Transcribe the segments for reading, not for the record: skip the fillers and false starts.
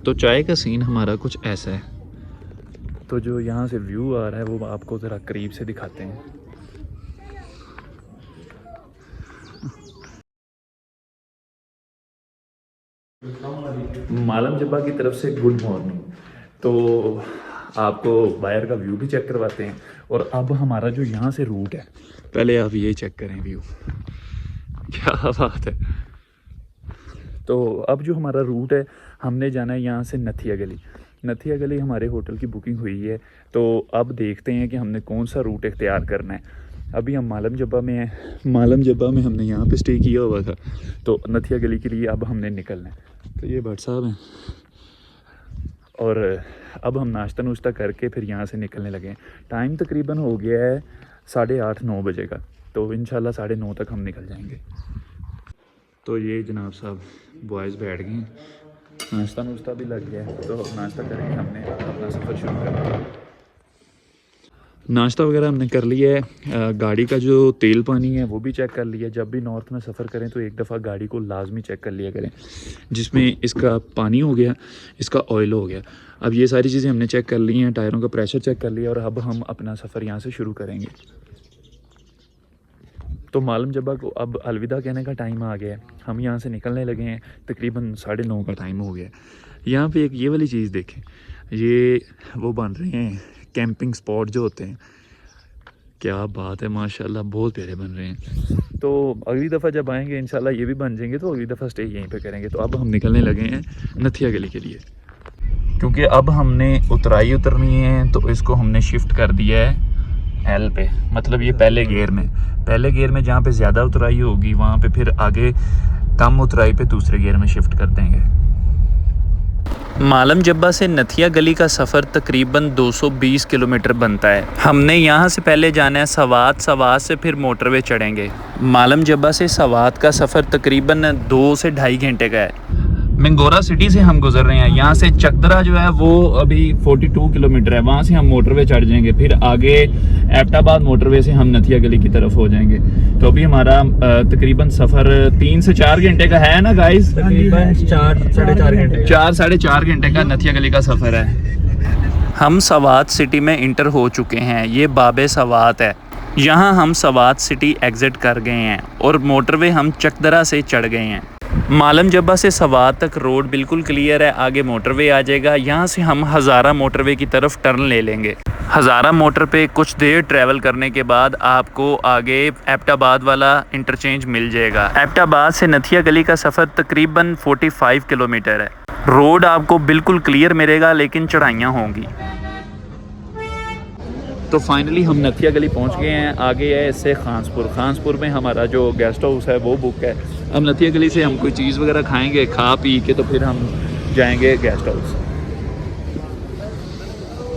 तो चाय का सीन हमारा कुछ ऐसा है। तो जो यहाँ से व्यू आ रहा है वो आपको ज़रा करीब से दिखाते हैं। मालम जब्बा की तरफ से गुड मॉर्निंग। तो आपको बाहर का व्यू भी चेक करवाते हैं। और अब हमारा जो यहाँ से रूट है, पहले आप ये चेक करें व्यू, क्या बात है। तो अब जो हमारा रूट है, हमने जाना है यहाँ से नथिया गली। नथिया गली हमारे होटल की बुकिंग हुई है। तो अब देखते हैं कि हमने कौन सा रूट इख्तियार करना है। अभी हम मालम जब्बा में हैं। मालम जब्बा में हमने यहाँ पे स्टे किया हुआ था, तो नथिया गली के लिए अब हमने निकलना है। तो ये भट्ट साहब हैं और अब हम नाश्ता नुश्ता करके फिर यहाँ से निकलने लगे हैं। टाइम तकरीबन हो गया है 8:30-9 बजे का। तो इंशाल्लाह 9:30 तक हम निकल जाएंगे। तो ये जनाब साहब बॉयज़ बैठ गए हैं, नाश्ता नुश्ता भी लग गया है। तो नाश्ता करेंगे, हमने अपना सफ़र शुरू करना है। नाश्ता वगैरह हमने कर लिया है। गाड़ी का जो तेल पानी है वो भी चेक कर लिया। जब भी नॉर्थ में सफ़र करें तो एक दफ़ा गाड़ी को लाजमी चेक कर लिया करें, जिसमें इसका पानी हो गया, इसका ऑयल हो गया। अब ये सारी चीज़ें हमने चेक कर ली हैं, टायरों का प्रेशर चेक कर लिया और अब हम अपना सफ़र यहाँ से शुरू करेंगे। तो मालम जब्बा को अब अलविदा कहने का टाइम आ गया है। हम यहाँ से निकलने लगे हैं, तकरीबन 9:30 का टाइम हो गया है। यहाँ पे एक ये वाली चीज़ देखें, ये वो बन रहे हैं कैंपिंग स्पॉट जो होते हैं। क्या बात है, माशाल्लाह बहुत प्यारे बन रहे हैं। तो अगली दफ़ा जब आएंगे इंशाल्लाह ये भी बन जाएंगे, तो अगली दफ़ा स्टे यहीं पे करेंगे। तो अब हम निकलने लगे हैं नथिया गली के लिए, क्योंकि अब हमने उतराई उतरनी है। तो इसको हमने शिफ्ट कर दिया है एल पे, मतलब ये पहले गियर में जहाँ पे ज़्यादा उतराई होगी वहाँ पे फिर आगे कम उतराई पे दूसरे गियर में शिफ्ट कर देंगे। मालम जब्बा से नथिया गली का सफ़र तकरीबन 220 किलोमीटर बनता है। हमने यहाँ से पहले जाना है सवात, सवात से फिर मोटरवे चढ़ेंगे। मालम जब्बा से सवात का सफ़र तकरीबन 2 से 2.5 घंटे का है। मंगोरा सिटी से हम गुजर रहे हैं। यहाँ से चकदरा जो है वो अभी 42 किलोमीटर है, वहाँ से हम मोटरवे चढ़ जाएंगे। फिर आगे एबटाबाद मोटरवे से हम नथिया गली की तरफ हो जाएंगे। तो अभी हमारा तकरीबन सफ़र 3 से 4 घंटे का है ना गाइस, तकरीबन 4-4.5 घंटे का नथिया गली का सफ़र है। हम सवात सिटी में इंटर हो चुके हैं। ये बाबे सवात है। यहाँ हम सवात सिटी एग्ज़िट कर गए हैं और मोटरवे हम चकदरा से चढ़ गए हैं। मालम जब्बा से सवात तक रोड बिल्कुल क्लियर है, आगे मोटरवे आ जाएगा। यहाँ से हम हज़ारा मोटरवे की तरफ टर्न ले लेंगे। हज़ारा मोटर पे कुछ देर ट्रैवल करने के बाद आपको आगे एबटाबाद वाला इंटरचेंज मिल जाएगा। एबटाबाद से नथिया गली का सफ़र तकरीबन 45 किलोमीटर है। रोड आपको बिल्कुल क्लियर मिलेगा, लेकिन चढ़ाइयाँ होंगी। तो फाइनली हम नथिया गली पहुंच गए हैं। आगे है इससे खानसपुर में हमारा जो गेस्ट हाउस है वो बुक है। अब नथिया गली से हम कोई चीज़ वगैरह खाएंगे, खा पी के तो फिर हम जाएंगे गेस्ट हाउस।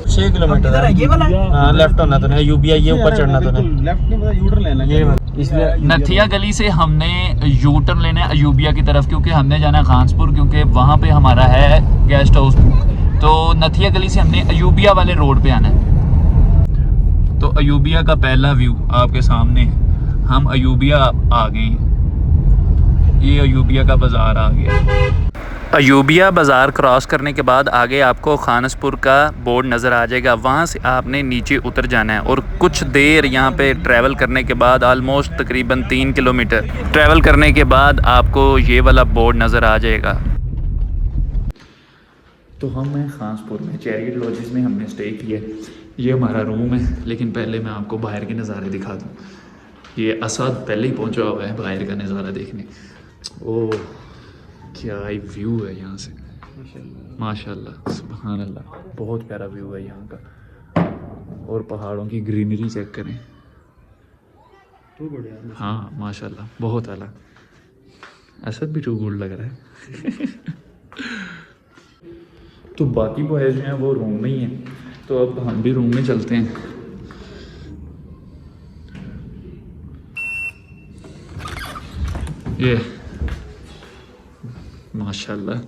6 किलोमीटर है ये वाला। हाँ, लेफ्ट होना तो नहीं, यूबीआई ये ऊपर चढ़ना तो नहीं, लेफ्ट नहीं पता यूटर्न लेना ये। इसलिए नथिया गली से हमने यूटर्न लेना है अयूबिया की तरफ, क्योंकि हमने जाना है खानसपुर, क्योंकि वहाँ पे हमारा है गेस्ट हाउस बुक। तो नथिया गली से हमने अयूबिया वाले रोड पे आना है। तो अयूबिया का पहला व्यू आपके सामने, हम अयूबिया आ गए। ये अयूबिया का बाज़ार आ गया। अयूबिया बाज़ार क्रॉस करने के बाद आगे आपको खानसपुर का बोर्ड नज़र आ जाएगा। वहाँ से आपने नीचे उतर जाना है और कुछ देर यहाँ पे ट्रैवल करने के बाद, ऑलमोस्ट तकरीबन 3 किलोमीटर ट्रैवल करने के बाद आपको ये वाला बोर्ड नज़र आ जाएगा। तो हम हैं खानसपुर में, चैरियट लॉजेस में हमने स्टे किया। ये हमारा रूम है, लेकिन पहले मैं आपको बाहर के नज़ारे दिखा दूँ। ये असद पहले ही पहुँचा हुआ है बाहर का नज़ारा देखने। ओह क्या ही व्यू है यहाँ से, माशाल्लाह सुभान अल्लाह, बहुत प्यारा व्यू है यहाँ का। और पहाड़ों की ग्रीनरी चेक करें, तो बढ़िया। हाँ माशाल्लाह बहुत आला। असद भी टू गुड लग रहा है। तो बाकी बॉयज़ जो हैं वो रूम में ही हैं, तो अब हम भी रूम में चलते हैं। ये माशाल्लाह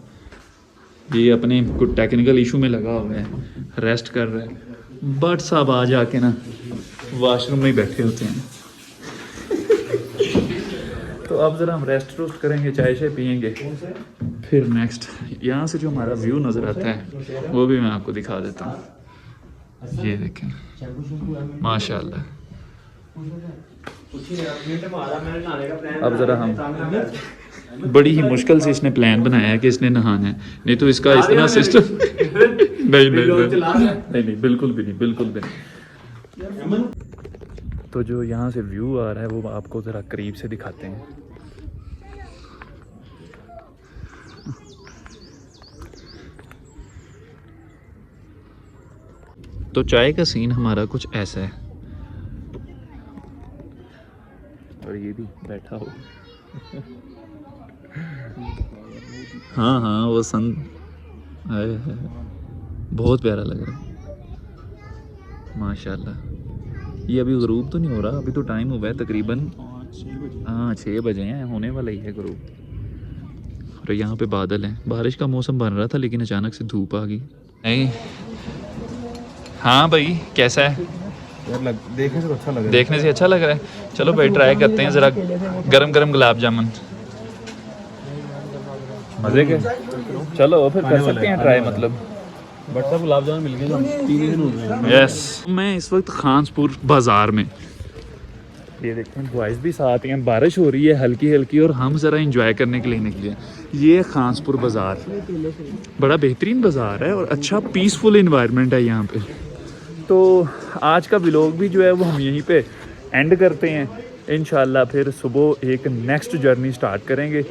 ये अपने कुछ टेक्निकल इशू में लगा हुआ है, रेस्ट कर रहा है। बट साहब आ जाके ना वॉशरूम में ही बैठे होते हैं। तो अब ज़रा हम रेस्ट करेंगे, चाय शाय पियेंगे, फिर नेक्स्ट यहाँ से जो हमारा व्यू नज़र आता है वो भी मैं आपको दिखा देता हूँ। ये देखें माशाल्लाह। अब ज़रा हम बड़ी ही मुश्किल से इसने प्लान बनाया है कि इसने नहाना है, नहीं तो इसका इतना सिस्टम नहीं बिल्कुल भी नहीं, बिल्कुल भी नहीं। तो जो यहाँ से व्यू आ रहा है वो आपको ज़रा करीब से दिखाते हैं। तो चाय का सीन हमारा कुछ ऐसा है, और ये भी बैठा हो हाँ हाँ वो सन आए है, बहुत प्यारा लग रहा है माशाल्लाह। ये अभी गरूब तो नहीं हो रहा, अभी तो टाइम हुआ है तकरीबन 6 बजे हैं, होने वाला ही है गरूब। और यहाँ पे बादल हैं, बारिश का मौसम बन रहा था लेकिन अचानक से धूप आ गई। नहीं हाँ भाई कैसा है? यार देखने से तो अच्छा लग रहा है। देखने से अच्छा लग रहा है। चलो भाई ट्राई करते हैं ज़रा गरम गरम गुलाब जामुन। मज़े के चलो फिर कर सकते हैं ट्राई, मतलब बट सब गुलाब जामुन मिल गए 3 दिन हो गए। यस। मैं इस वक्त खानपुर बाज़ार में, ये देखते हैं बॉयज़ भी साथ हैं, बारिश हो रही है हल्की हल्की और हम ज़रा इंजॉय करने के लिए निकले। ये खानपुर बाज़ार बड़ा बेहतरीन बाज़ार है और अच्छा पीसफुल इन्वायरमेंट है यहाँ पे। तो आज का व्लॉग भी जो है वो हम यहीं पे एंड करते हैं। इंशाल्लाह फिर सुबह एक नेक्स्ट जर्नी स्टार्ट करेंगे।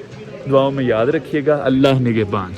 दुआओं में याद रखिएगा। अल्लाह निगहबान।